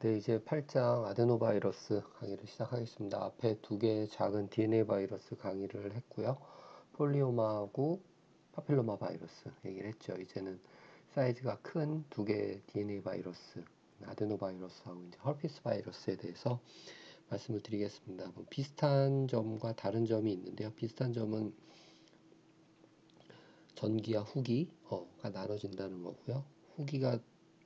네, 이제 8장 아데노바이러스 강의를 시작하겠습니다. 앞에 두 개의 작은 DNA 바이러스 강의를 했고요. 폴리오마하고 파필로마 바이러스 얘기를 했죠. 이제는 사이즈가 큰 두 개의 DNA 바이러스, 아데노바이러스하고 이제 헐피스 바이러스에 대해서 말씀을 드리겠습니다. 뭐 비슷한 점과 다른 점이 있는데요. 비슷한 점은 전기와 후기가 나눠진다는 거고요. 후기가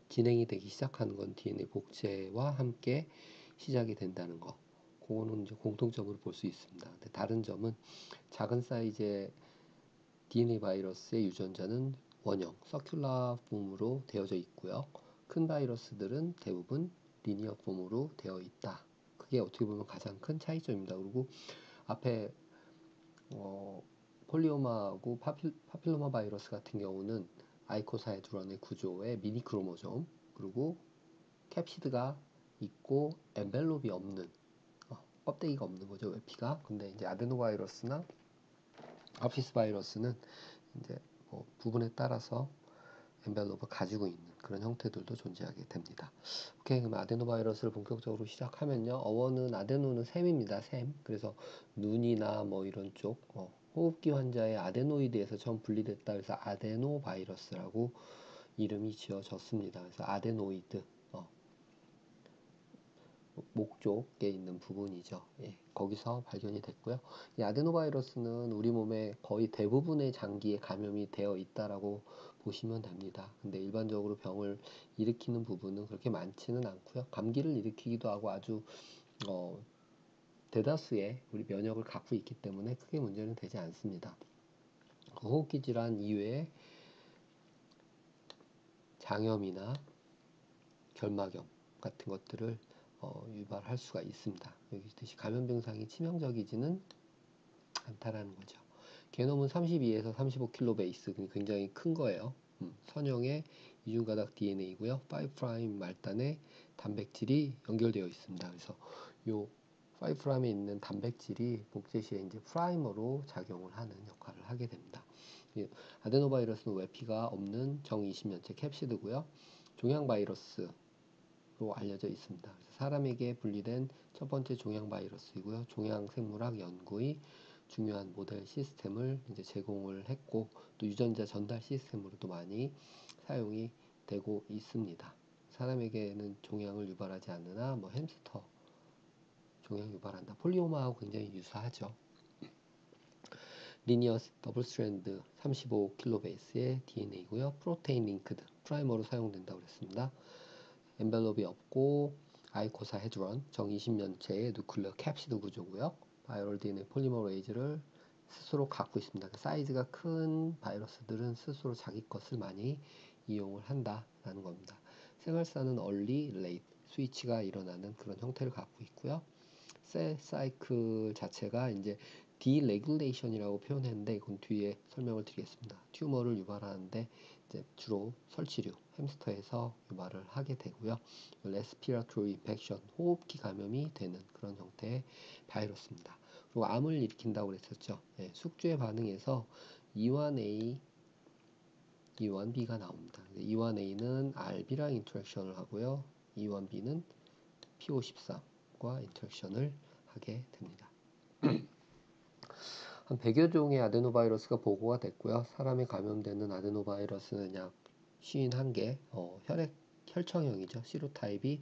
진행이 되기 시작하는 건 DNA 복제와 함께 시작이 된다는 거. 그거는 이제 공통점으로 볼 수 있습니다. 근데 다른 점은 작은 사이즈의 DNA 바이러스의 유전자는 원형, 서큘라 폼으로 되어져 있고요. 큰 바이러스들은 대부분 리니어 폼으로 되어 있다. 그게 어떻게 보면 가장 큰 차이점입니다. 그리고 앞에 폴리오마하고 파필로마 바이러스 같은 경우는 아이코사헤드론의 구조의 미니 크로모솜 그리고 캡시드가 있고 엔벨롭이 없는 껍데기가 없는 거죠, 외피가. 근데 이제 아데노바이러스나 헐피스 바이러스는 이제 뭐 부분에 따라서 엔벨롭을 가지고 있는 그런 형태들도 존재하게 됩니다. 오케이, 그럼 아데노바이러스를 본격적으로 시작하면요. 어원은 아데노는 샘입니다. 샘. 그래서 눈이나 뭐 이런 쪽 호흡기 환자의 아데노이드에서 처음 분리됐다 그래서 아데노바이러스라고 이름이 지어졌습니다. 그래서 아데노이드 목 쪽에 있는 부분이죠. 예, 거기서 발견이 됐고요. 이 아데노바이러스는 우리 몸의 거의 대부분의 장기에 감염이 되어 있다라고 보시면 됩니다. 근데 일반적으로 병을 일으키는 부분은 그렇게 많지는 않고요. 감기를 일으키기도 하고 아주 대다수의 우리 면역을 갖고 있기 때문에 크게 문제는 되지 않습니다. 호흡기 질환 이외에 장염이나 결막염 같은 것들을 유발할 수가 있습니다. 여기 있듯이 감염 증상이 치명적이지는 않다라는 거죠. 게놈은 32에서 35kbase, 굉장히 큰 거예요. 선형의 이중가닥 DNA고요. 5' 말단에 단백질이 연결되어 있습니다. 그래서 요 5'에 있는 단백질이 복제 시에 이제 프라이머로 작용을 하는 역할을 하게 됩니다. 아데노바이러스는 외피가 없는 정20년체 캡시드고요. 종양바이러스 로 알려져 있습니다. 그래서 사람에게 분리된 첫 번째 종양 바이러스이고요. 종양 생물학 연구의 중요한 모델 시스템을 이제 제공을 했고 또 유전자 전달 시스템으로도 많이 사용이 되고 있습니다. 사람에게는 종양을 유발하지 않으나 뭐 햄스터 종양 유발한다. 폴리오마하고 굉장히 유사하죠. 리니어스 더블 스트랜드 35kbase의 DNA고요. 프로테인 링크드 프라이머로 사용된다고 그랬습니다. 엔벨롭이 없고 아이코사헤드론 정 20년체의 누클레어 캡시드 구조고요. 바이럴 DNA 폴리머레이즈를 스스로 갖고 있습니다. 사이즈가 큰 바이러스들은 스스로 자기 것을 많이 이용을 한다라는 겁니다. 생활사는 얼리, 레이트, 스위치가 일어나는 그런 형태를 갖고 있고요. 셀 사이클 자체가 이제 디레귤레이션이라고 표현했는데 이건 뒤에 설명을 드리겠습니다. 튜머를 유발하는데 이제 주로 설치류, 햄스터에서 유발을 하게 되고요. 레스피라토리 인펙션, 호흡기 감염이 되는 그런 형태의 바이러스입니다. 그리고 암을 일으킨다고 그랬었죠. 네, 숙주에 반응해서 E1A, E1B가 나옵니다. E1A는 RB랑 인터랙션을 하고요. E1B는 P53과 인터랙션을 하게 됩니다. 한 100여 종의 아데노바이러스가 보고가 됐고요. 사람에 감염되는 아데노바이러스는 약 51개, 혈청형이죠. 시로타입이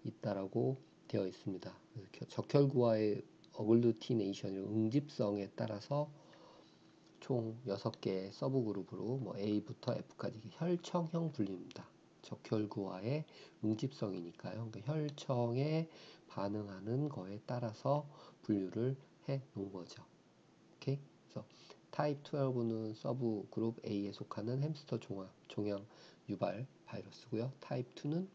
있다라고 되어 있습니다. 적혈구와의 어글루티네이션, 응집성에 따라서 총 6개의 서브그룹으로 뭐 A부터 F까지 혈청형 분류입니다. 적혈구와의 응집성이니까요. 그러니까 혈청에 반응하는 거에 따라서 분류를 해 놓은 거죠. 오케이? 그래서 타입 12는 서브 그룹 A에 속하는 햄스터 종양 유발 바이러스고요. 타입 2는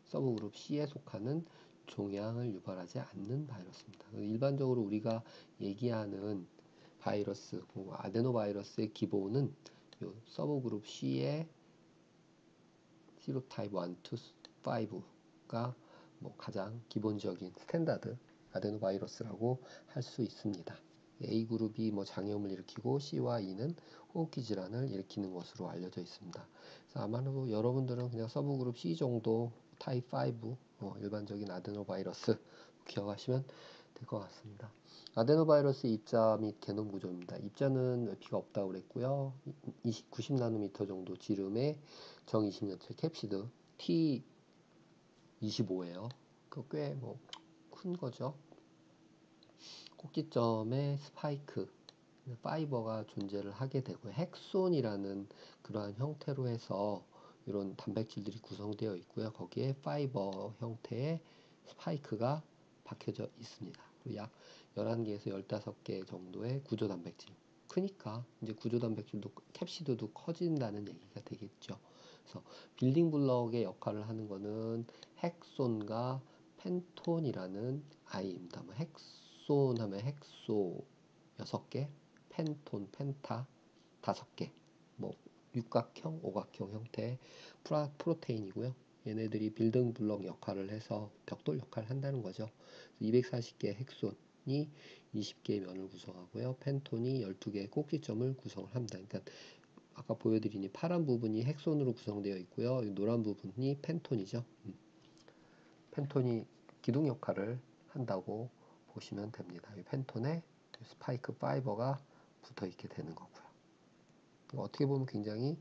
서브 그룹 C에 속하는 종양을 유발하지 않는 바이러스입니다. 일반적으로 우리가 얘기하는 바이러스, 아데노바이러스의 기본은 요 서브 그룹 C의 시로타입 1, 2, 5가 뭐 가장 기본적인 스탠다드 아데노바이러스라고 할 수 있습니다. A그룹이 뭐 장염을 일으키고 C와 E는 호흡기 질환을 일으키는 것으로 알려져 있습니다. 그래서 아마도 여러분들은 그냥 서브그룹 C 정도 타입 5 일반적인 아데노바이러스 기억하시면 될 것 같습니다. 아데노바이러스 입자 및 게놈 구조입니다. 입자는 높이가 없다고 그랬고요. 90나노미터 정도 지름의 정 20년체 캡시드 T25예요. 그 꽤 큰 거죠. 꼭지점에 스파이크 파이버가 존재를 하게 되고 헥손이라는 그러한 형태로 해서 이런 단백질들이 구성되어 있고요. 거기에 파이버 형태의 스파이크가 박혀져 있습니다. 그리고 약 11개에서 15개 정도의 구조 단백질. 크니까 이제 구조 단백질도 캡시드도 커진다는 얘기가 되겠죠. 그래서 빌딩 블럭의 역할을 하는 거는 헥손과 펜톤이라는 아이입니다. 헥손 하면 헥소 6개, 펜톤, 펜타 5개, 육각형, 오각형 형태의 프로테인이고요. 얘네들이 빌딩 블럭 역할을 해서 벽돌 역할을 한다는 거죠. 240개의 헥손이 20개의 면을 구성하고요. 펜톤이 12개의 꼭지점을 구성을 합니다. 그러니까 아까 보여드린 이 파란 부분이 헥손으로 구성되어 있고요. 노란 부분이 펜톤이죠. 펜톤이 기둥 역할을 한다고 보시면 됩니다. 이 펜톤에 스파이크 파이버가 붙어 있게 되는 거고요. 어떻게 보면 굉장히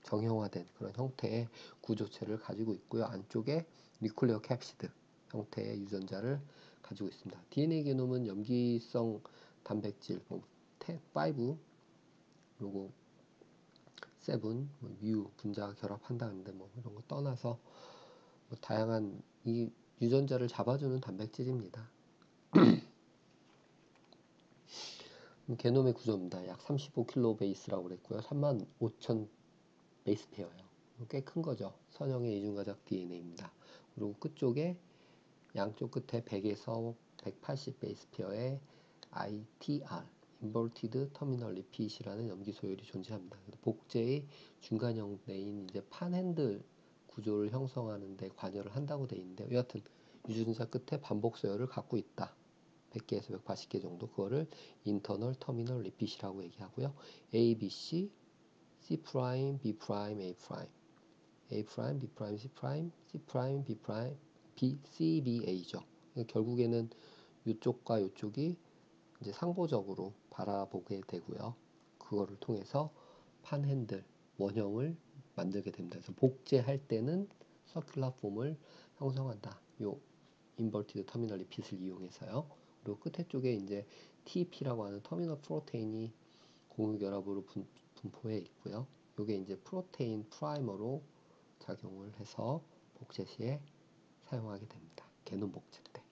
정형화된 그런 형태의 구조체를 가지고 있고요. 안쪽에 뉴클레어 캡시드 형태의 유전자를 가지고 있습니다. DNA 게놈은 염기성 단백질 5, 그리고 7, 뮤 분자가 결합한다는데 이런 거 떠나서 다양한 이 유전자를 잡아주는 단백질입니다. 게놈의 구조입니다. 약 35kb 베이스라고 그랬고요. 35,000 베이스 페어예요. 꽤 큰 거죠. 선형의 이중가작 DNA입니다. 그리고 끝쪽에 양쪽 끝에 100에서 180 베이스 페어의 ITR, Inverted Terminal Repeat이라는 염기 소열이 존재합니다. 복제의 중간 형태인 이제 판핸들 구조를 형성하는 데 관여를 한다고 되어 있는데 여하튼 유전자 끝에 반복 소열을 갖고 있다. 100개에서 180개 정도. 그거를 Internal Terminal Repeat이라고 얘기하고요. A, B, C, C 프라임, B 프라임, A 프라임, A 프라임, B 프라임, C 프라임, C 프라임, B 프라임, B, C, B, A죠. 결국에는 이쪽과 이쪽이 이제 상보적으로 바라보게 되고요. 그거를 통해서 판핸들 원형을 만들게 됩니다. 그래서 복제할 때는 서큘러 폼을 형성한다. 요 인버티드 터미널 리핏을 이용해서요. 그리고 끝에 쪽에 이제 TP라고 하는 터미널 프로테인이 공유결합으로 분포해 있고요. 이게 이제 프로테인 프라이머로 작용을 해서 복제 시에 사용하게 됩니다. 게놈 복제 때.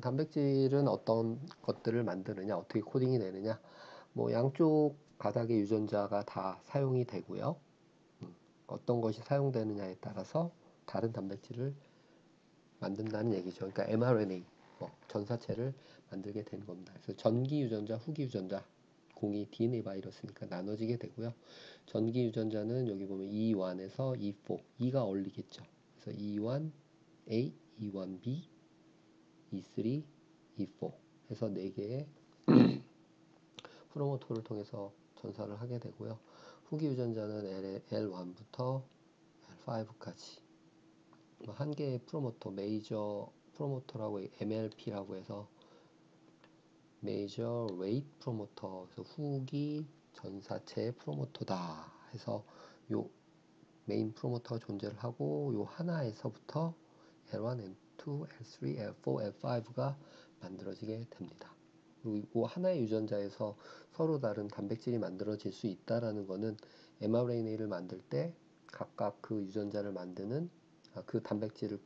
단백질은 어떤 것들을 만드느냐, 어떻게 코딩이 되느냐, 양쪽 바닥의 유전자가 다 사용이 되고요. 어떤 것이 사용되느냐에 따라서 다른 단백질을 만든다는 얘기죠. 그러니까 mRNA, 전사체를 만들게 된 겁니다. 그래서 전기 유전자, 후기 유전자, 공이 DNA 바이러스니까 나눠지게 되고요. 전기 유전자는 여기 보면 E1에서 E4, E가 어울리겠죠. 그래서 E1A, E1B, E3, E4 해서 4개의 프로모터를 통해서 전사를 하게 되고요. 후기 유전자는 L1부터 L5까지 한 개의 프로모터, 메이저 프로모터라고 MLP라고 해서 메이저 레이트 프로모터, 그래서 후기 전사체 프로모터다 해서 요 메인 프로모터가 존재를 하고 요 하나에서부터 L1, L2, L3, L4, L5가 만들어지게 됩니다. 그리고 이 하나의 유전자에서 서로 다른 단백질이 만들어질 수 있다라는 것은 mRNA를 만들 때 각각 그 유전자를 만드는 그 단백질을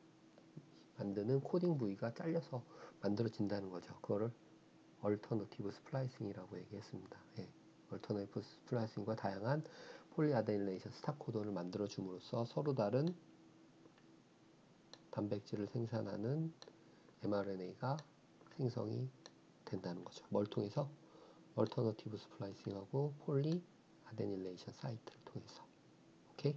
만드는 코딩 부위가 잘려서 만들어진다는 거죠. 그거를 얼터너티브 스플라이싱이라고 얘기했습니다. 얼터너티브 스플라이싱과 다양한 폴리아데닐레이션 스탑 코돈을 만들어 줌으로써 서로 다른 단백질을 생산하는 mRNA가 생성이 된다는 거죠. 뭘 통해서? 얼터너티브 스플라이싱하고 폴리 아데닐레이션 사이트를 통해서. 오케이?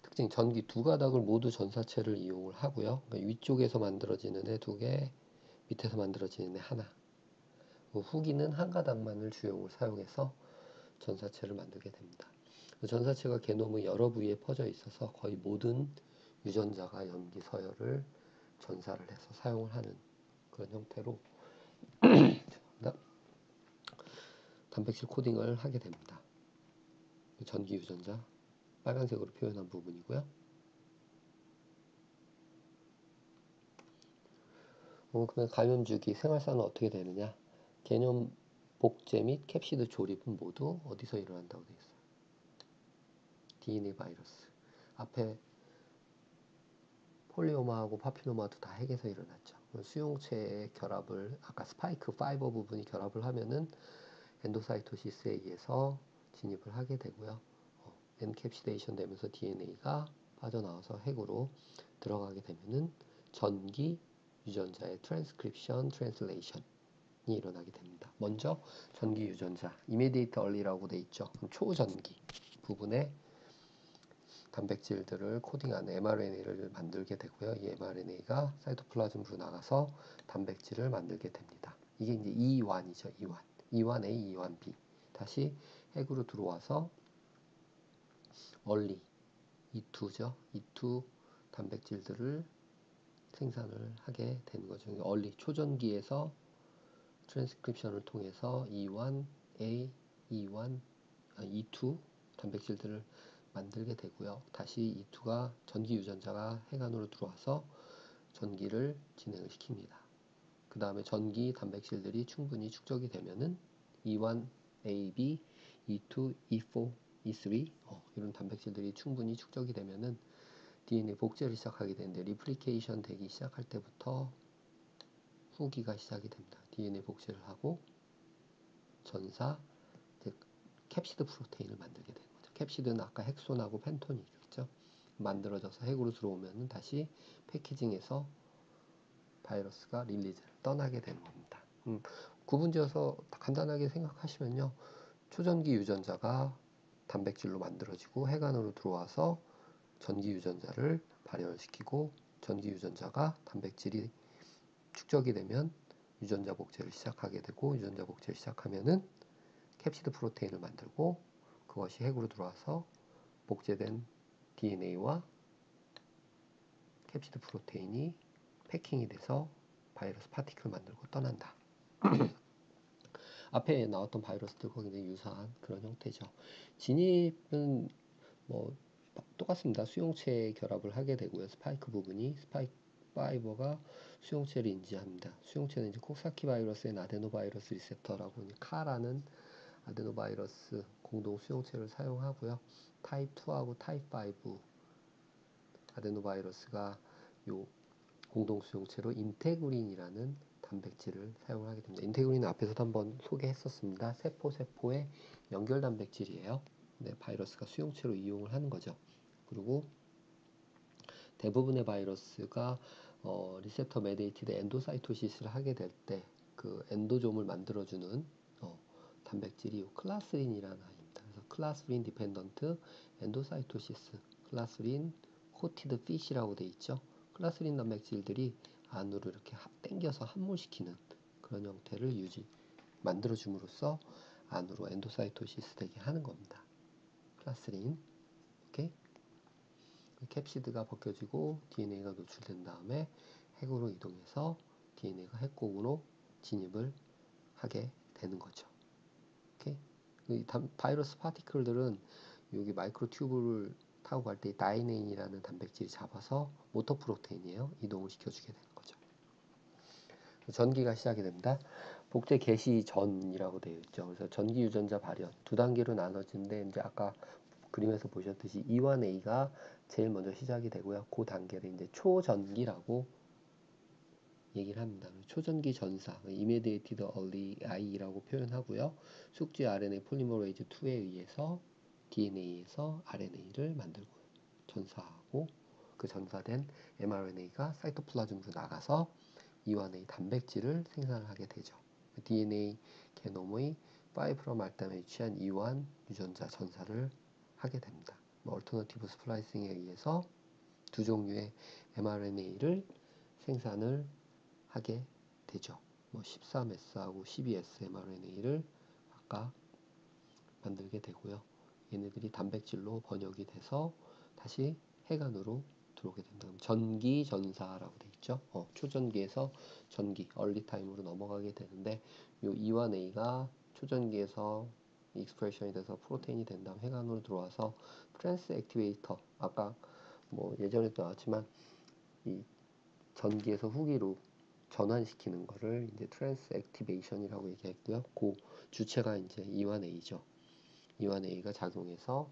특징, 전기 두 가닥을 모두 전사체를 이용을 하고요. 그러니까 위쪽에서 만들어지는 애 2개, 밑에서 만들어지는 애 하나. 후기는 한 가닥만을 주용을 사용해서 전사체를 만들게 됩니다. 전사체가 게놈의 여러 부위에 퍼져 있어서 거의 모든 유전자가 염기 서열을 전사를 해서 사용을 하는 그런 형태로 단백질 코딩을 하게 됩니다. 전기 유전자 빨간색으로 표현한 부분이고요. 그러면 감염주기 생활사는 어떻게 되느냐? 개념 복제 및 캡시드 조립은 모두 어디서 일어난다고 되어 있어요? DNA 바이러스. 앞에 폴리오마하고 파필로마도 다 핵에서 일어났죠. 수용체의 결합을 아까 스파이크 파이버 부분이 결합을 하면은 엔도사이토시스에 의해서 진입을 하게 되고요. 엔캡시데이션 되면서 DNA가 빠져나와서 핵으로 들어가게 되면은 전기 유전자의 트랜스크립션, 트랜슬레이션이 일어나게 됩니다. 먼저 전기 유전자, 이미디에이트 얼리라고 돼 있죠. 그럼 초전기 부분에 단백질들을 코딩한 mRNA를 만들게 되고요. 이 mRNA가 사이토플라즘으로 나가서 단백질을 만들게 됩니다. 이게 이제 E1이죠. E1. E1A, E1B. 다시 핵으로 들어와서 얼리 E2죠. E2 단백질들을 생산을 하게 되는 거죠. 얼리 초전기에서 트랜스크립션을 통해서 E1A, E2 단백질들을 만들게 되고요. 다시 E2가 전기 유전자가 핵 안으로 들어와서 전기를 진행을 시킵니다. 그 다음에 전기 단백질들이 충분히 축적이 되면은 E1, AB, E2, E4, E3 이런 단백질들이 충분히 축적이 되면은 DNA 복제를 시작하게 되는데 리플리케이션 되기 시작할 때부터 후기가 시작이 됩니다. DNA 복제를 하고 전사, 즉 캡시드 프로테인을 만들게 되는 거죠. 캡시드는 아까 헥손하고 펜톤이겠죠. 만들어져서 핵으로 들어오면 다시 패키징해서 바이러스가 릴리즈를 떠나게 되는 겁니다. 구분지어서 간단하게 생각하시면요. 초전기 유전자가 단백질로 만들어지고 핵 안으로 들어와서 전기 유전자를 발현시키고 전기 유전자가 단백질이 축적이 되면 유전자 복제를 시작하게 되고 유전자 복제를 시작하면은 캡시드 프로테인을 만들고 그것이 핵으로 들어와서 복제된 DNA와 캡시드 프로테인이 패킹이 돼서 바이러스 파티클을 만들고 떠난다. 앞에 나왔던 바이러스들과 굉장히 유사한 그런 형태죠. 진입은 뭐 똑같습니다. 수용체 결합을 하게 되고요. 스파이크 부분이 스파이크 파이버가 수용체를 인지합니다. 수용체는 이제 콕사키 바이러스의 아데노바이러스 리셉터라고 카라는 아데노바이러스 공동 수용체를 사용하고요. 타입 2하고 타입 5 아데노바이러스가 요 공동 수용체로 인테그린이라는 단백질을 사용하게 됩니다. 인테그린은 앞에서도 한번 소개했었습니다. 세포의 연결 단백질이에요. 네, 바이러스가 수용체로 이용을 하는 거죠. 그리고 대부분의 바이러스가 리셉터 메디에이티드 엔도사이토시스를 하게 될 때 그 엔도좀을 만들어주는 단백질이 클라스린이라는 아이입니다. 그래서 클라스린 디펜던트 엔도사이토시스, 클라스린 코티드 피시라고 돼 있죠. 클라스린 단백질들이 안으로 이렇게 당겨서 함몰시키는 그런 형태를 만들어줌으로써 안으로 엔도사이토시스 되게 하는 겁니다. 클라스린, 오케이? 캡시드가 벗겨지고 DNA가 노출된 다음에 핵으로 이동해서 DNA가 핵곡으로 진입을 하게 되는 거죠. 오케이? 바이러스 파티클들은 여기 마이크로 튜브를 타고 갈 때 다이네인이라는 단백질이 잡아서 모터 프로테인이에요. 이동을 시켜주게 되는 거죠. 전기가 시작이 됩니다. 복제 개시 전이라고 되어 있죠. 그래서 전기 유전자 발현 두 단계로 나눠지는데 이제 아까 그림에서 보셨듯이 E1A가 제일 먼저 시작이 되고요. 그 단계를 이제 초전기라고 얘기를 합니다. 초전기 전사, Immediated Early I라고 표현하고요. 숙지 RNA 폴리머레이즈 2에 의해서 DNA에서 RNA를 만들고 전사하고 그 전사된 mRNA가 사이토플라즘으로 나가서 E1A 단백질을 생산을 하게 되죠. DNA 게놈의 5' 말단에 위치한 E1 유전자 전사를 하게 됩니다. 얼터너티브 스플라이싱에 의해서 두 종류의 mRNA를 생산을 하게 되죠. 13S하고 12S mRNA를 아까 만들게 되고요. 얘네들이 단백질로 번역이 돼서 다시 해간으로 들어오게 된다. 그럼 전기 전사라고 돼 있죠. 초전기에서 전기, 얼리 타임으로 넘어가게 되는데 요 E1A가 초전기에서 익스프레션이 돼서 프로테인이 된 다음 해간으로 들어와서 트랜스 액티베이터, 아까 뭐 예전에도 나왔지만 이 전기에서 후기로 전환시키는 거를 이제 트랜스 액티베이션이라고 얘기했고요. 그 주체가 이제 E1A죠. E1A가 작용해서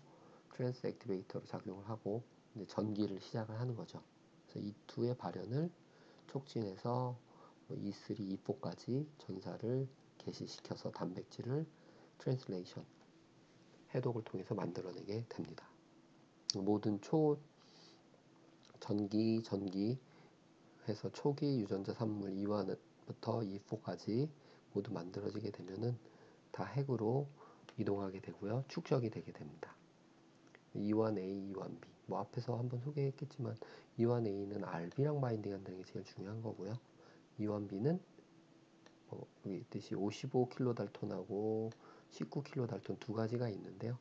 트랜스 액티베이터로 작용을 하고 이제 전기를 시작을 하는 거죠. 그래서 E2의 발현을 촉진해서 E3, E4까지 전사를 개시시켜서 단백질을 트랜슬레이션, 해독을 통해서 만들어내게 됩니다. 모든 전기 해서 초기 유전자 산물 E1부터 E4까지 모두 만들어지게 되면은 다 핵으로 이동하게 되고요. 축적이 되게 됩니다. E1A, E1B. 뭐 앞에서 한번 소개했겠지만 E1A는 RB랑 바인딩 한다는 게 제일 중요한 거고요. E1B는 여기 있듯이 55kD하고 19kD 두 가지가 있는데요.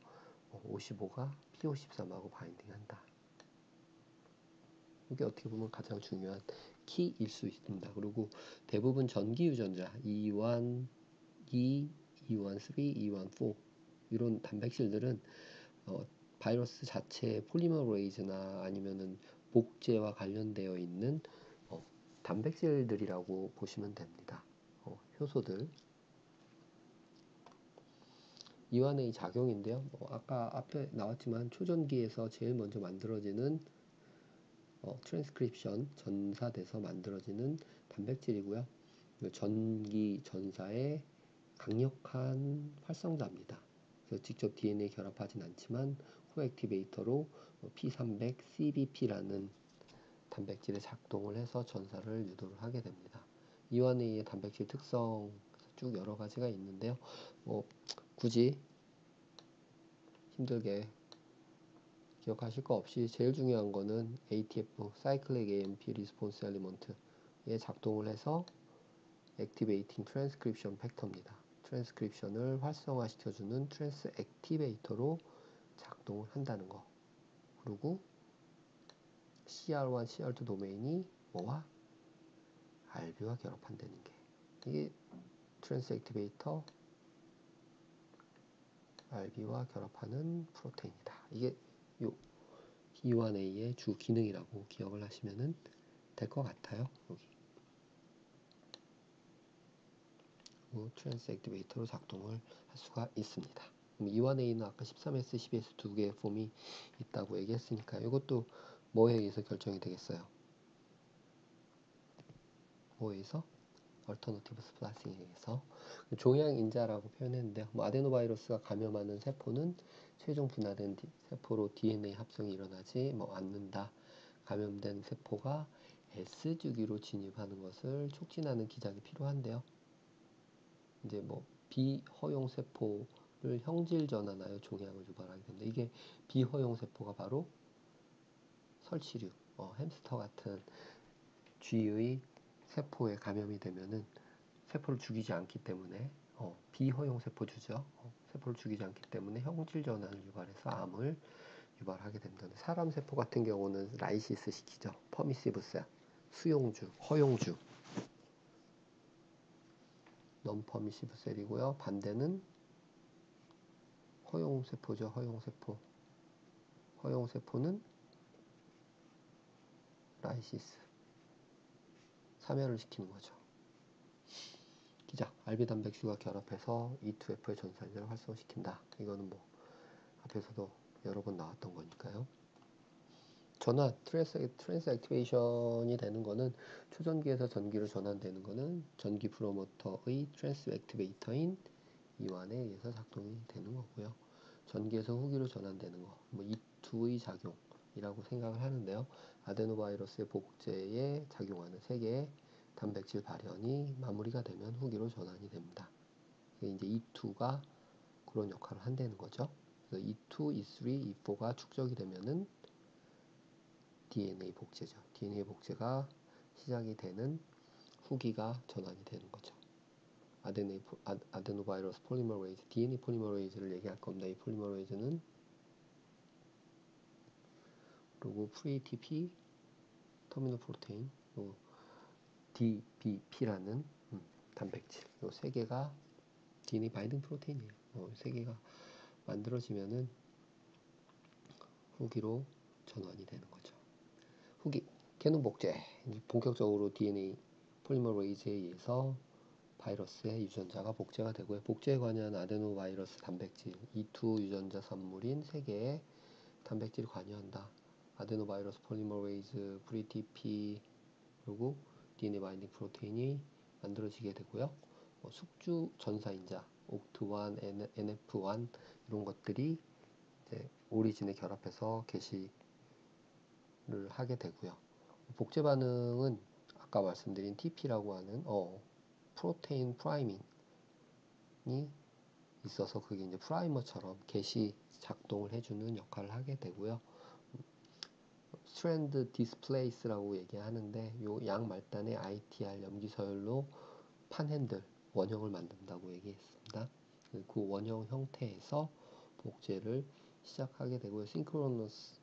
55가 P53하고 바인딩한다. 이게 어떻게 보면 가장 중요한 키일 수 있습니다. 그리고 대부분 전기 유전자 E1, E, E13, E14 이런 단백질들은 바이러스 자체의 폴리머레이즈나 아니면은 복제와 관련되어 있는 단백질들이라고 보시면 됩니다. 효소들. E1A 작용인데요. 아까 앞에 나왔지만 초전기에서 제일 먼저 만들어지는 트랜스크립션 전사돼서 만들어지는 단백질이고요. 전기 전사의 강력한 활성자입니다. 그래서 직접 DNA 결합하진 않지만 코액티베이터로 P300 CBP라는 단백질에 작동을 해서 전사를 유도를 하게 됩니다. E1A의 단백질 특성 쭉 여러 가지가 있는데요. 굳이 힘들게 기억하실 거 없이 제일 중요한 거는 ATF, Cyclic AMP Response Element에 작동을 해서 Activating Transcription Factor입니다. 트랜스크립션을 활성화시켜주는 트랜스 액티베이터로 작동을 한다는 거. 그리고 CR1, CR2 도메인이 뭐와? RB와 결합한다는 게. 이게 트랜스 액티베이터 RB와 결합하는 프로테인이다. 이게 요 E1A의 주 기능이라고 기억을 하시면 될 것 같아요. 여기 트랜스 액티베이터로 작동을 할 수가 있습니다. E1A는 아까 13S, 12S 두 개의 폼이 있다고 얘기했으니까 이것도 뭐에 의해서 결정이 되겠어요? 뭐에 의해서? 얼터너티브 스플라싱에 의해서 종양 인자라고 표현했는데요. 아데노바이러스가 감염하는 세포는 최종 분화된 세포로 DNA 합성이 일어나지 않는다. 감염된 세포가 S주기로 진입하는 것을 촉진하는 기작이 필요한데요. 이제 비허용 세포를 형질 전환하여 종양을 유발하게 됩니다. 이게 비허용 세포가 바로 설치류, 햄스터 같은 쥐의 세포에 감염이 되면은 세포를 죽이지 않기 때문에 비허용 세포주죠. 세포를 죽이지 않기 때문에 형질 전환을 유발해서 암을 유발하게 됩니다. 사람 세포 같은 경우는 라이시스 시키죠. 퍼미시브 셀, 수용주, 허용주. non-permissive 셀이고요. 반대는 허용 세포죠. 허용 세포. 허용 세포는 라이시스. 사멸을 시키는 거죠. 기작, RB 단백질과 결합해서 E2F의 전산제를 활성시킨다. 이거는 앞에서도 여러 번 나왔던 거니까요. 전환, 트랜스 액티베이션이 되는 거는 초전기에서 전기로 전환되는 거는 전기 프로모터의 트랜스 액티베이터인 E1에 의해서 작동이 되는 거고요. 전기에서 후기로 전환되는 거, E2의 작용이라고 생각을 하는데요. 아데노바이러스의 복제에 작용하는 세 개의 단백질 발현이 마무리가 되면 후기로 전환이 됩니다. 이게 이제 E2가 그런 역할을 한다는 거죠. 그래서 E2, E3, E4가 축적이 되면은 DNA 복제죠. DNA 복제가 시작이 되는 후기가 전환이 되는 거죠. 아데노바이러스 폴리머레이즈, DNA 폴리머레이즈를 얘기할 겁니다. 이 폴리머레이즈는 그리고 프리-TP, 터미널 프로테인, 그리고 DBP라는 단백질. 요 세 개가 DNA 바인딩 프로테인이에요. 세 개가 만들어지면은 후기로 전환이 되는 거죠. 후기, 개놈 복제. 본격적으로 DNA 폴리머레이즈에 의해서 바이러스의 유전자가 복제가 되고요. 복제에 관여한 아데노바이러스 단백질, E2 유전자 산물인 3개의 단백질이 관여한다. 아데노바이러스 폴리머레이즈, 프리-TP, 그리고 DNA 바인딩 프로테인이 만들어지게 되고요. 숙주 전사인자, OCT1, NF1 이런 것들이 이제 오리진에 결합해서 게시를 하게 되고요. 복제 반응은 아까 말씀드린 TP라고 하는 프로테인 프라이밍이 있어서 그게 이제 프라이머처럼 게시 작동을 해주는 역할을 하게 되고요. 스트랜드 디스플레이스라고 얘기하는데 요 양 말단에 ITR 염기서열로 판핸들 원형을 만든다고 얘기했습니다. 그 원형 형태에서 복제를 시작하게 되고요. 싱크로너스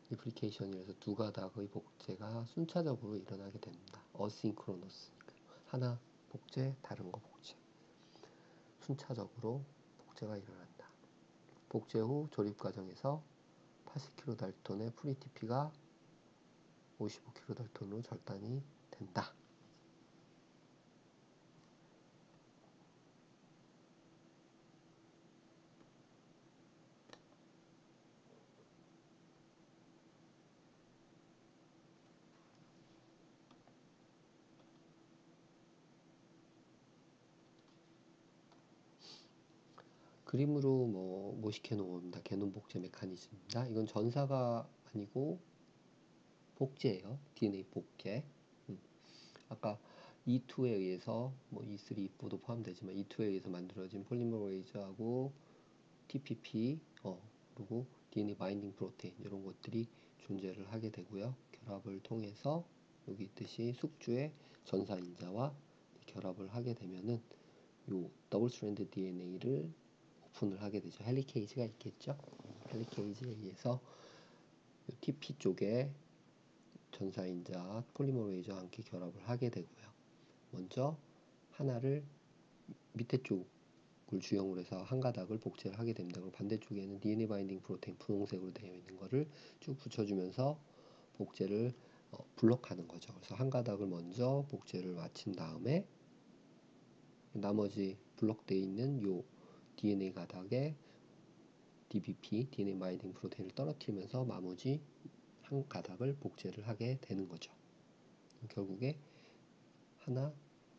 리플리케이션이라서 두 가닥의 복제가 순차적으로 일어나게 됩니다. 어싱크로너스, 하나 복제, 다른 거 복제. 순차적으로 복제가 일어난다. 복제 후 조립 과정에서 80kD의 프리-TP가 55kD로 절단이 된다. 그림으로 모식해 놓습니다. 게놈 복제 메커니즘입니다. 이건 전사가 아니고 복제예요. DNA 복제. 아까 E2에 의해서 E3, E4도 포함되지만 E2에 의해서 만들어진 폴리머레이즈하고 TPP, 그리고 DNA 바인딩 프로테인 이런 것들이 존재를 하게 되고요. 결합을 통해서 여기 있듯이 숙주의 전사인자와 결합을 하게 되면은 요 더블 스트랜드 DNA를 오픈을 하게 되죠. 헬리케이지가 있겠죠. 헬리케이지에 의해서 TP 쪽에 전사인자 폴리머레이즈와 함께 결합을 하게 되고요. 먼저 하나를 밑에 쪽을 주형으로 해서 한 가닥을 복제를 하게 됩니다. 그리고 반대쪽에는 DNA 바인딩 프로테인 분홍색으로 되어 있는 거를 쭉 붙여주면서 복제를 블록하는 거죠. 그래서 한 가닥을 먼저 복제를 마친 다음에 나머지 블록되어 있는 요 DNA 가닥에 DBP, DNA 바인딩 프로테인을 떨어뜨리면서 나머지 한 가닥을 복제를 하게 되는 거죠. 결국에 하나,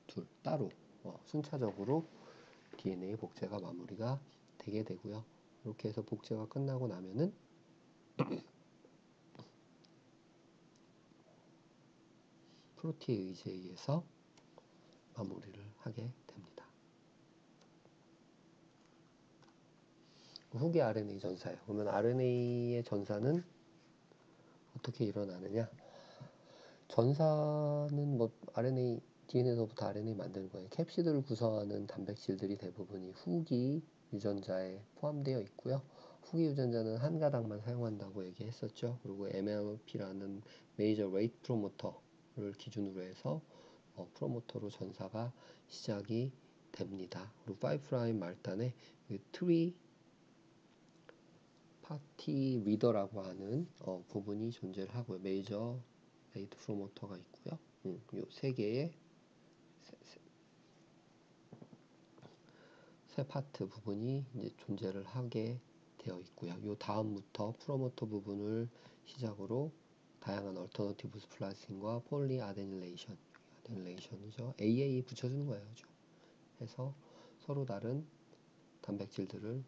둘 따로 순차적으로 DNA 복제가 마무리가 되게 되고요. 이렇게 해서 복제가 끝나고 나면은 프로티에이즈에 의해서 마무리를 하게 됩니다. 후기 RNA 전사예요. 그러면 RNA의 전사는 어떻게 일어나느냐? 전사는 RNA, DNA에서부터 RNA 만드는 거예요. 캡시드를 구성하는 단백질들이 대부분이 후기 유전자에 포함되어 있고요. 후기 유전자는 한 가닥만 사용한다고 얘기했었죠. 그리고 MLP라는 메이저 레이트 프로모터를 기준으로 해서 프로모터로 전사가 시작이 됩니다. 그리고 5' 말단에 트리 파티 리더라고 하는 부분이 존재를 하고요. 메이저 레이트 프로모터가 있고요. 요 세 개의 세 파트 부분이 이제 존재를 하게 되어 있고요. 요 다음부터 프로모터 부분을 시작으로 다양한 얼터너티브 스플라이싱과 폴리 아데닐레이션이죠. AA 붙여주는 거예요. 해서 서로 다른 단백질들을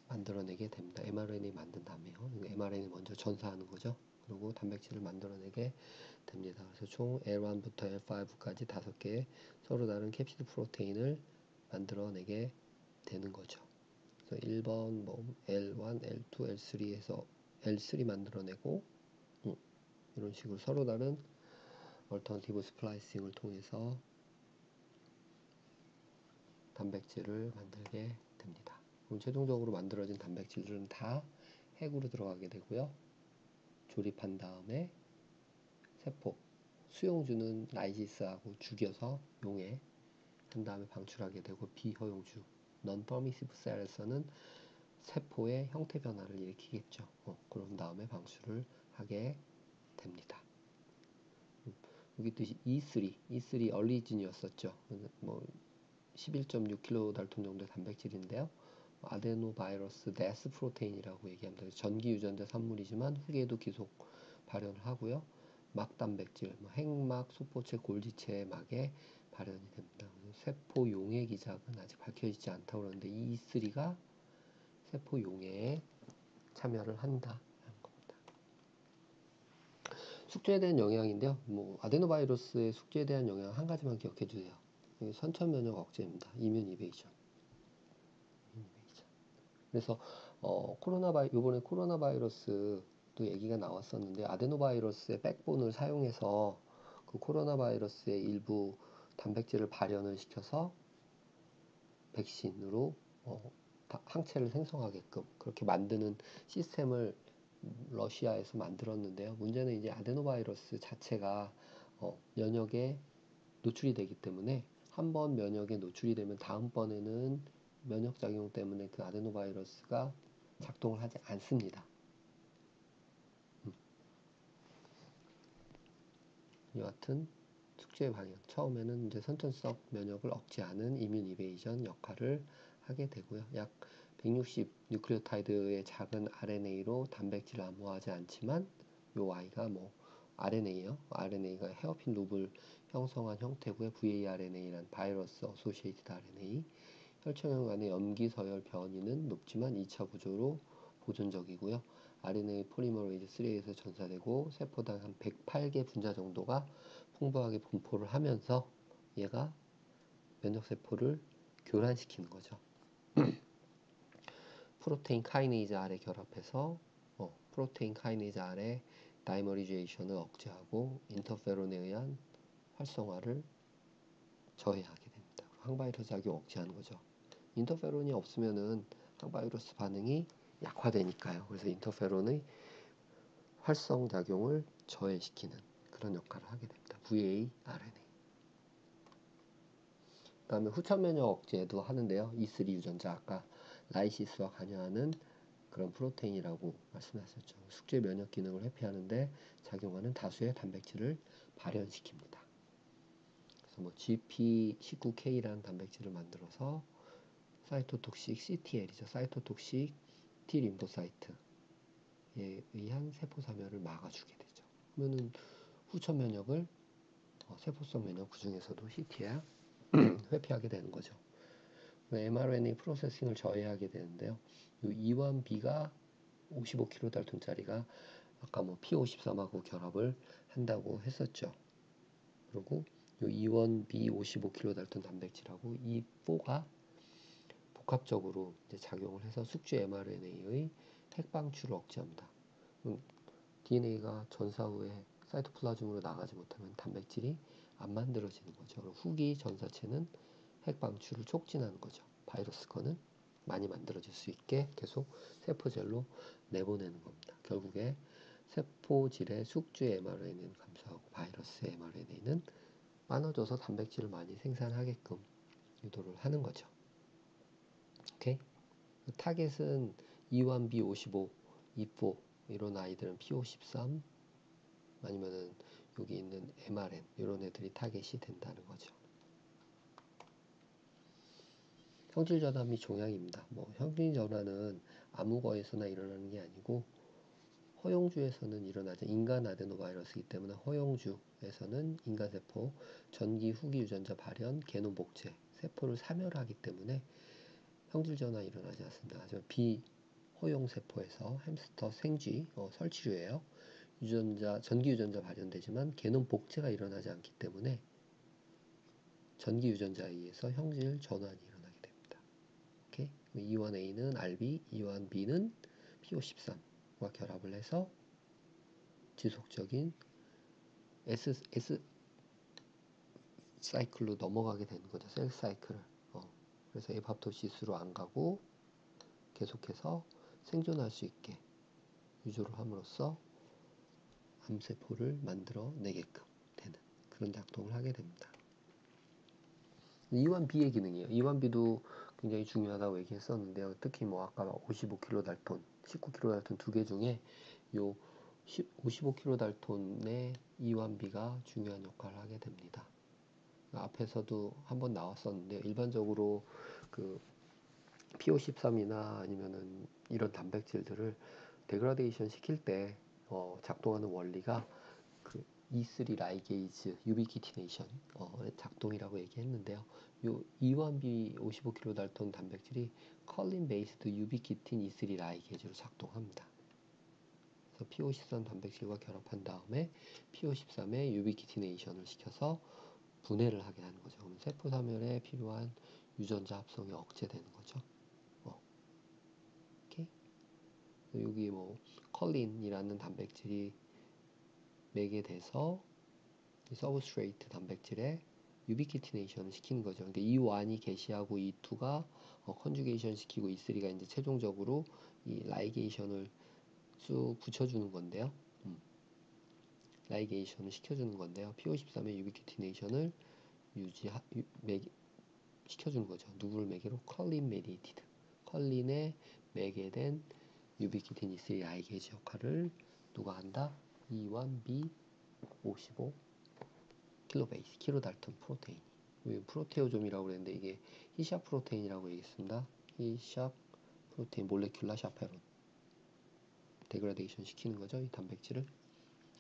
만들어내게 됩니다. mRNA 만든 다음에요. mRNA 먼저 전사하는 거죠. 그리고 단백질을 만들어내게 됩니다. 그래서 총 L1부터 L5까지 5개의 서로 다른 캡시드 프로테인을 만들어내게 되는 거죠. 그래서 1번 L1, L2, L3 해서 L3 만들어내고 이런 식으로 서로 다른 얼터너티브 스플라이싱을 통해서 단백질을 만들게 됩니다. 그럼 최종적으로 만들어진 단백질들은 다 핵으로 들어가게 되고요. 조립한 다음에 세포, 수용주는 라이시스하고 죽여서 용해 한 다음에 방출하게 되고, 비허용주 non-permissive cell에서는 세포의 형태 변화를 일으키겠죠. 그런 다음에 방출을 하게 됩니다. 여기 뜻이 E3 얼리진이었었죠. 뭐 11.6kDa 정도의 단백질인데요. 아데노바이러스 데스 프로테인이라고 얘기합니다. 전기 유전자 산물이지만 후기에도 계속 발현을 하고요. 막 단백질, 핵막, 소포체, 골지체 막에 발현이 됩니다. 세포 용해 기작은 아직 밝혀지지 않다고 그러는데 E3가 세포 용해에 참여를 한다. 숙주에 대한 영향인데요. 아데노바이러스의 숙주에 대한 영향 한 가지만 기억해 주세요. 선천 면역 억제입니다. 이뮨 이베이전. 그래서 이번에 코로나 바이러스도 얘기가 나왔었는데, 아데노바이러스의 백본을 사용해서 그 코로나 바이러스의 일부 단백질을 발현을 시켜서 백신으로 항체를 생성하게끔 그렇게 만드는 시스템을 러시아에서 만들었는데요. 문제는 이제 아데노바이러스 자체가 면역에 노출이 되기 때문에, 한번 면역에 노출이 되면 다음번에는 면역작용 때문에 그 아데노바이러스가 작동을 하지 않습니다. 여하튼 숙주의 방향, 처음에는 이제 선천성 면역을 억제하는 이뮨 이베이전 역할을 하게 되고요. 약 160 뉴클레오타이드의 작은 RNA로 단백질을 암호하지 않지만, 요 I가 RNA요. RNA가 헤어핀 룹을 형성한 형태고요. VARNA란 바이러스 어소시에이티드 RNA. 혈청형 안의 염기 서열 변이는 높지만 2차 구조로 보존적이고요. RNA 포리머레이즈 3에서 전사되고 세포당 한 108개 분자 정도가 풍부하게 분포를 하면서 얘가 면역세포를 교란시키는 거죠. 프로테인 카이네이즈 R에 결합해서 프로테인 카이네이즈 R의 다이머리제이션을 억제하고 인터페론에 의한 활성화를 저해하게 됩니다. 항바이러스 작용 억제하는 거죠. 인터페론이 없으면은 항바이러스 반응이 약화되니까요. 그래서 인터페론의 활성작용을 저해시키는 그런 역할을 하게 됩니다. VARNA. 그 다음에 후천면역 억제도 하는데요. E3 유전자, 아까 라이시스와 관여하는 그런 프로테인이라고 말씀하셨죠. 숙주의 면역 기능을 회피하는데 작용하는 다수의 단백질을 발현시킵니다. 그래서 GP19K라는 단백질을 만들어서 사이토톡식 CTL이죠. 사이토톡식 T 림보사이트에 의한 세포 사멸을 막아주게 되죠. 그러면은 후천 면역을 세포성 면역 그 중에서도 CTL 회피하게 되는 거죠. mRNA 프로세싱을 저해하게 되는데요. 이 E1B가 55kD짜리가 아까 P53하고 결합을 한다고 했었죠. 그리고 이 E1B 55kD 단백질하고 E4가 복합적으로 이제 작용을 해서 숙주 mRNA의 핵방출을 억제합니다. DNA가 전사 후에 사이토플라즘으로 나가지 못하면 단백질이 안 만들어지는 거죠. 후기 전사체는 핵방출을 촉진하는 거죠. 바이러스 거는 많이 만들어질 수 있게 계속 세포젤로 내보내는 겁니다. 결국에 세포질의 숙주의 mRNA는 감소하고 바이러스의 mRNA는 많아져서 단백질을 많이 생산하게끔 유도를 하는 거죠. 오케이? 타겟은 E1, B55, E4 이런 아이들은 P53 아니면은 여기 있는 mRN 이런 애들이 타겟이 된다는 거죠. 형질 전환 및 종양입니다. 형질 전환은 아무 거에서나 일어나는 게 아니고 허용주에서는 일어나죠. 인간 아데노바이러스이기 때문에 허용주에서는 인간세포 전기 후기 유전자 발현, 게놈 복제, 세포를 사멸하기 때문에 형질 전환이 일어나지 않습니다. 하지만 비허용 세포에서 햄스터 생쥐, 설치류예요. 전기 유전자 발현되지만 게놈 복제가 일어나지 않기 때문에 전기 유전자에 의해서 형질 전환이 일어나게 됩니다. 오케이? E1A는 RB, E1B는 P53과 결합을 해서 지속적인 S 사이클로 넘어가게 되는 거죠. 셀 사이클을. 그래서 에바토시스로 안 가고 계속해서 생존할 수 있게 유조를 함으로써 암세포를 만들어내게끔 되는 그런 작동을 하게 됩니다. E1B의 기능이에요. E1B도 굉장히 중요하다고 얘기했었는데요. 특히 뭐 아까 55kDalton, 19kDalton 두 개 중에 요 55kDalton의 E1B가 중요한 역할을 하게 됩니다. 앞에서도 한번 나왔었는데 일반적으로 그 PO13이나 아니면은 이런 단백질들을 데그라데이션 시킬 때 작동하는 원리가 그 E3 라이게이즈 유비키티네이션 작동이라고 얘기했는데요. 요 E1B 55kDalton 단백질이 컬린 베이스드 유비키틴 E3 라이게이즈로 작동합니다. 그래서 PO13 단백질과 결합한 다음에 PO13의 유비키티네이션을 시켜서 분해를 하게 하는 거죠. 그러면 세포사멸에 필요한 유전자 합성이 억제되는 거죠. 오케이? 여기 뭐 컬린이라는 단백질이 매개돼서 이 서브스트레이트 단백질에 유비키티네이션을 시키는 거죠. 그러니까 E1이 게시하고 E2가 컨주게이션 시키고 E3가 이제 최종적으로 이 라이게이션을 쭉 붙여주는 건데요. 라이게이션을 시켜주는 건데요. PO13의 유비키티네이션을 시켜주는 거죠. 누구를 매개로? 컬린 메디에이티드. 컬린에 매개된 유비키틴 E3 라이게이즈 역할을 누가 한다? E1B 55 킬로베이스, 킬로달톤 프로테인. 프로테오좀이라고 그랬는데 이게 히샵 프로테인이라고 얘기했습니다. 히샵 프로테인 몰레큘라 샤페론. 데그라데이션 시키는 거죠. 이 단백질을.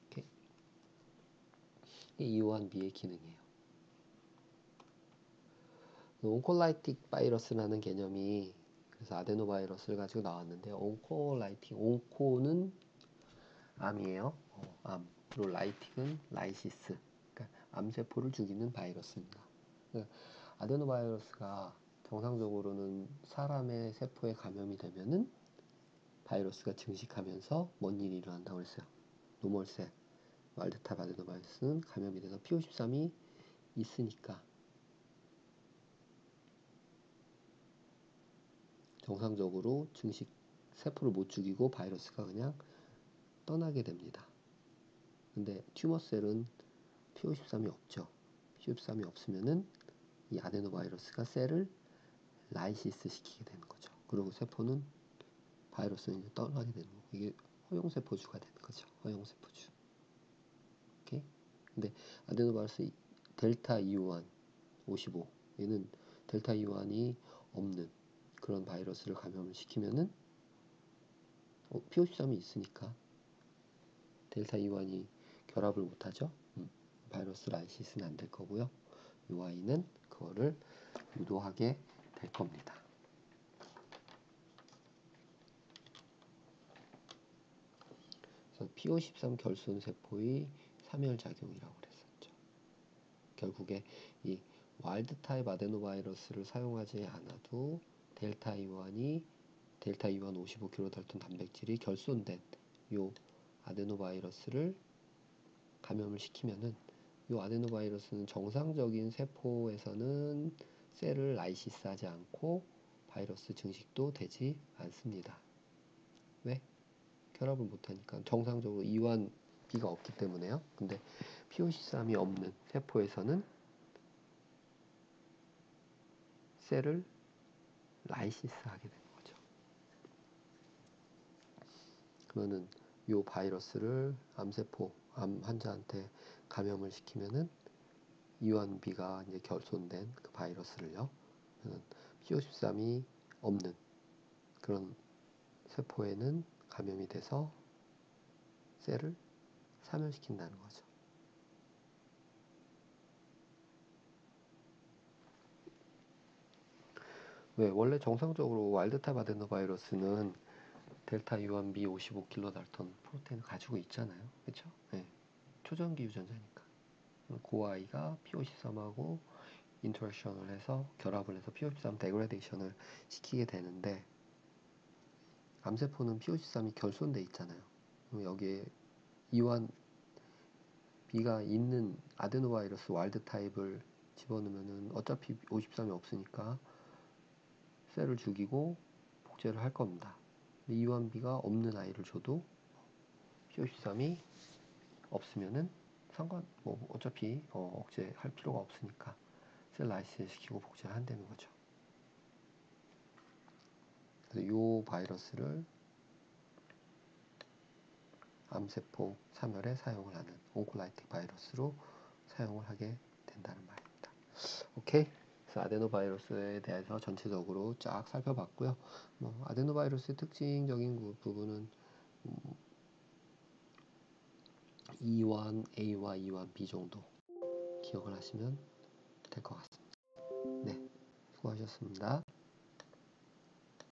이렇게. 이게 E1B의 기능이에요. 온콜라이틱 바이러스라는 개념이 그래서 아데노바이러스를 가지고 나왔는데 온콜라이틱, 온코는 암이에요. 암. 그리고 라이틱은 라이시스. 그러니까 암세포를 죽이는 바이러스입니다. 그러니까 아데노바이러스가 정상적으로는 사람의 세포에 감염이 되면은 바이러스가 증식하면서 뭔 일이 일어난다고 그랬어요. 노멀셀, 와일드타입 아데노바이러스는 감염이 돼서 P53이 있으니까 정상적으로 증식 세포를 못 죽이고 바이러스가 그냥 떠나게 됩니다. 근데 튜머셀은 P53이 없죠. P53이 없으면은 이 아데노바이러스가 셀을 라이시스 시키게 되는 거죠. 그리고 세포는 바이러스는 이제 떠나게 되는 거고 이게 허용세포주가 되는 거죠. 허용세포주. 오케이? 근데 아데노바이러스 델타 E1 55 얘는 델타 E1이 없는 그런 바이러스를 감염을 시키면은 P53이 있으니까 델타 E1이 결합을 못하죠. 바이러스 라이시스는 안 될 거고요. 이 아이는 그거를 유도하게 될 겁니다. 그래서 P53 결손 세포의 사멸작용이라고 그랬었죠. 결국에 이 와일드 타입 아데노바이러스를 사용하지 않아도 델타 E1 55kDalton 단백질이 결손된 요 아데노바이러스를 감염을 시키면은 요 아데노바이러스는 정상적인 세포에서는 셀을 라이시스하지 않고 바이러스 증식도 되지 않습니다. 왜? 결합을 못하니까 정상적으로 E1B가 없기 때문에요. 근데 POC3이 없는 세포에서는 셀을 라이시스하게 되는 거죠. 그러면은 요 바이러스를 암세포, 암 환자한테 감염을 시키면은 E1B가 이제 결손된 그 바이러스를요. PO13이 없는 그런 세포에는 감염이 돼서 셀을 사멸시킨다는 거죠. 왜? 원래 정상적으로 와일드타입 아데노바이러스는 델타 U1B 55kDalton 프로테인을 가지고 있잖아요. 그렇죠? 네. 초전기 유전자니까. 그 아이가 P53하고 인터랙션을 해서 결합을 해서 P53 데그레데이션을 시키게 되는데 암세포는 P53이 결손돼 있잖아요. 그럼 여기에 E1B가 있는 아데노바이러스 와일드 타입을 집어넣으면은 어차피 53이 없으니까 셀을 죽이고 복제를 할 겁니다. E1B가 없는 아이를 줘도 P53이 없으면은 뭐 어차피 억제할 필요가 없으니까 셀 라이스 시키고 복제를 한다는 거죠. 그래서 이 바이러스를 암세포 사멸에 사용을 하는 온콜라이틱 바이러스로 사용을 하게 된다는 말입니다. 오케이. 그래서 아데노바이러스에 대해서 전체적으로 쫙 살펴봤고요. 뭐 아데노바이러스의 특징적인 부분은 E1, A와 E1, B 정도 기억을 하시면 될 것 같습니다. 네, 수고하셨습니다.